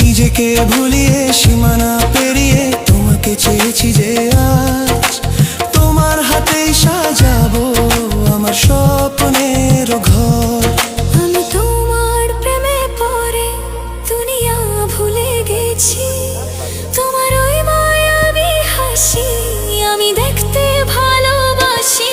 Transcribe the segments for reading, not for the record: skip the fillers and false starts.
নিজেকে ভুলিয়ে সীমানা পেরিয়ে তোমাকে চেয়েছি যে আজ তোমার হাতেই সাজাবো আমার স্বপ্নের ঘর। আমি তোমার প্রেমে পড়ে দুনিয়া ভুলে গেছি, তোমার ওই মায়াবী হাসি আমি দেখতে ভালোবাসি।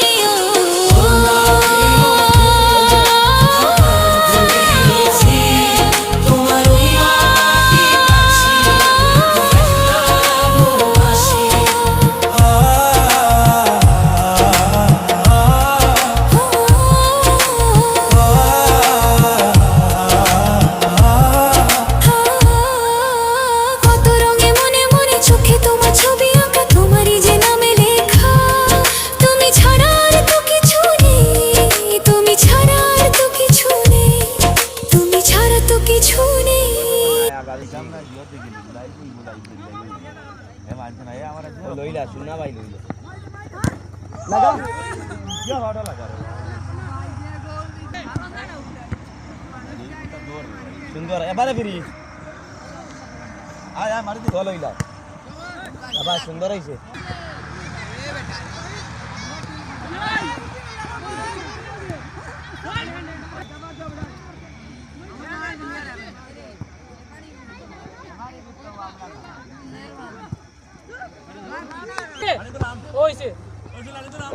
লইলা শুনা ভাই লইলা সুন্দর এবারে ফিরি আয় আয় মারি দি লইলা বাবা সুন্দর হইছে।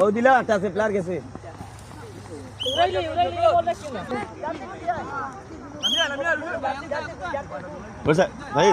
ও দিলা টাসে প্লেয়ার গেছে বলছে ভাই